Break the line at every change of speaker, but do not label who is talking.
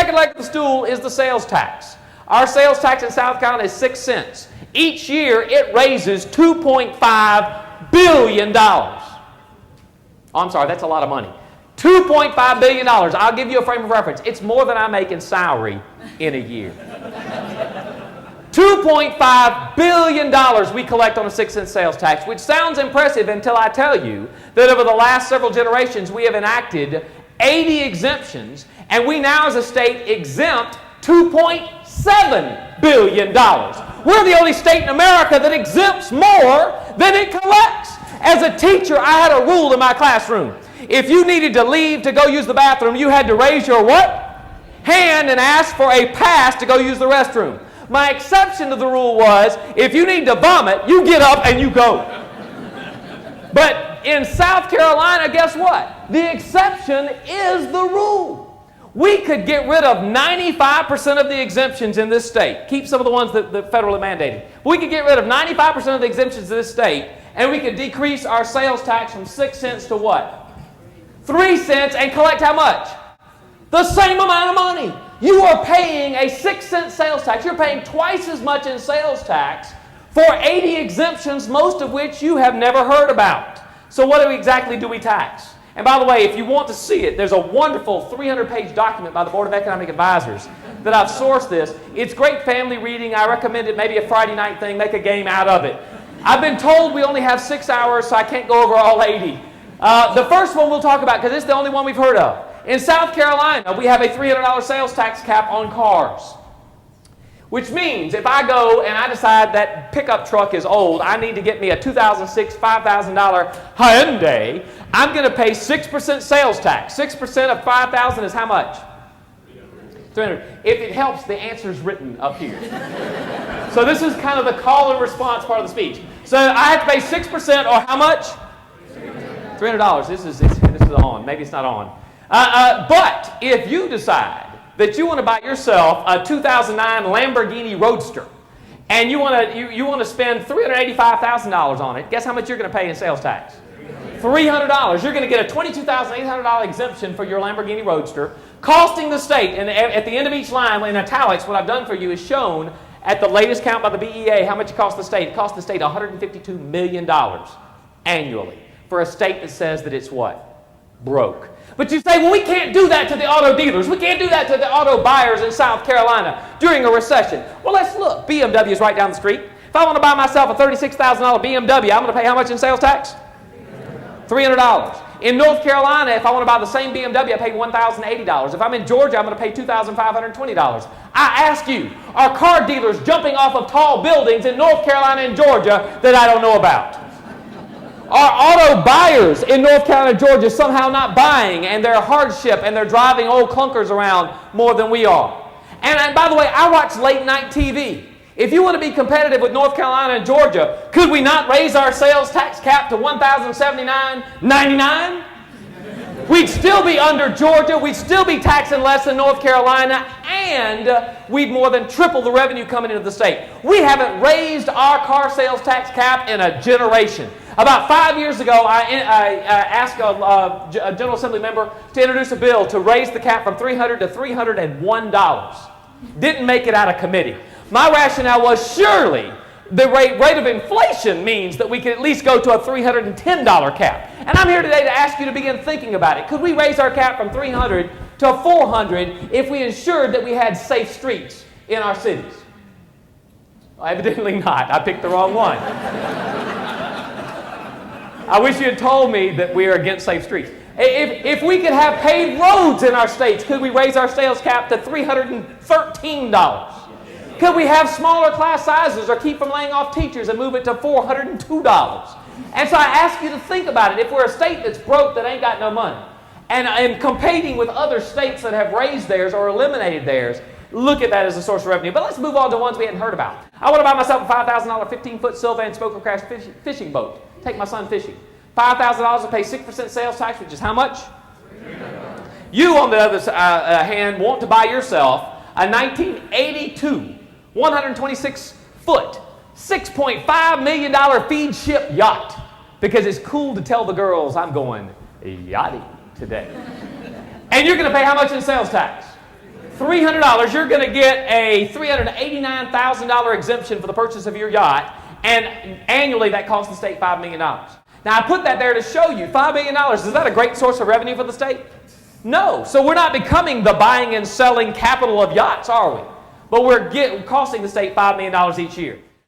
second leg of the stool is the sales tax. Our sales tax in South Carolina is 6 cents. Each year, it raises $2.5 billion. Oh, I'm sorry, that's a lot of money. $2.5 billion. I'll give you a frame of reference. It's more than I make in salary in a year. $2.5 billion we collect on a 6-cent sales tax, which sounds impressive until I tell you that over the last several generations, we have enacted 80 exemptions, and we now as a state exempt $2.7 billion. We're the only state in America that exempts more than it collects. As a teacher, I had a rule in my classroom. If you needed to leave to go use the bathroom, you had to raise your what? Hand and ask for a pass to go use the restroom. My exception to the rule was, if you need to vomit, you get up and you go. But in South Carolina, guess what? The exception is the rule. We could get rid of 95% of the exemptions in this state. Keep some of the ones that federally mandated. We could get rid of 95% of the exemptions in this state, and we could decrease our sales tax from 6 cents to what? 3 cents, and collect how much? The same amount of money. You are paying a 6-cent sales tax. You're paying twice as much in sales tax for 80 exemptions, most of which you have never heard about. So what exactly do we tax? And by the way, if you want to see it, there's a wonderful 300-page document by the Board of Economic Advisors that I've sourced this. It's great family reading. I recommend it, maybe a Friday night thing, make a game out of it. I've been told we only have 6 hours, so I can't go over all 80. The first one we'll talk about, because it's the only one we've heard of. In South Carolina, we have a $300 sales tax cap on cars, which means if I go and I decide that pickup truck is old, I need to get me a 2006 $5,000 Hyundai, I'm going to pay 6% sales tax. 6% of $5,000 is how much? $300. If it helps, the answer is written up here. So this is kind of the call and response part of the speech. So I have to pay 6% or how much? $300. This is on. Maybe it's not on. But if you decide that you want to buy yourself a 2009 Lamborghini Roadster and you want to spend $385,000 on it, guess how much you're going to pay in sales tax? $300. You're going to get a $22,800 exemption for your Lamborghini Roadster, costing the state, and at the end of each line in italics, what I've done for you is shown at the latest count by the BEA how much it costs the state. It costs the state $152 million annually for a state that says that it's what? Broke. But you say, well, we can't do that to the auto dealers. We can't do that to the auto buyers in South Carolina during a recession. Well, let's look. BMW is right down the street. If I want to buy myself a $36,000 BMW, I'm going to pay how much in sales tax? $300. In North Carolina, if I want to buy the same BMW, I pay $1,080. If I'm in Georgia, I'm going to pay $2,520. I ask you, are car dealers jumping off of tall buildings in North Carolina and Georgia that I don't know about? Are auto buyers in North Carolina and Georgia somehow not buying, and they're hardship and they're driving old clunkers around more than we are? And by the way, I watch late night TV. If you want to be competitive with North Carolina and Georgia, could we not raise our sales tax cap to $1,079.99? We'd still be under Georgia, we'd still be taxing less than North Carolina, and we'd more than triple the revenue coming into the state. We haven't raised our car sales tax cap in a generation. About 5 years ago, I asked a General Assembly member to introduce a bill to raise the cap from $300 to $301. Didn't make it out of committee. My rationale was surely the rate of inflation means that we could at least go to a $310 cap. And I'm here today to ask you to begin thinking about it. Could we raise our cap from $300 to $400 if we ensured that we had safe streets in our cities? Well, evidently not. I picked the wrong one. I wish you had told me that we are against safe streets. If we could have paved roads in our states, could we raise our sales cap to $313? Could we have smaller class sizes or keep from laying off teachers and move it to $402? And so I ask you to think about it. If we're a state that's broke, that ain't got no money, and competing with other states that have raised theirs or eliminated theirs, look at that as a source of revenue. But let's move on to ones we hadn't heard about. I want to buy myself a $5,000 15-foot Sylvan Smoker Crash fishing boat. Take my son fishing. $5,000 to pay 6% sales tax, which is how much? You, on the other hand, want to buy yourself a 1982 126-foot, $6.5 million feed ship yacht because it's cool to tell the girls I'm going yachting today. And you're going to pay how much in sales tax? $300, you're going to get a $389,000 exemption for the purchase of your yacht, and annually that costs the state $5 million. Now, I put that there to show you, $5 million, is that a great source of revenue for the state? No. So we're not becoming the buying and selling capital of yachts, are we? But we're costing the state $5 million each year.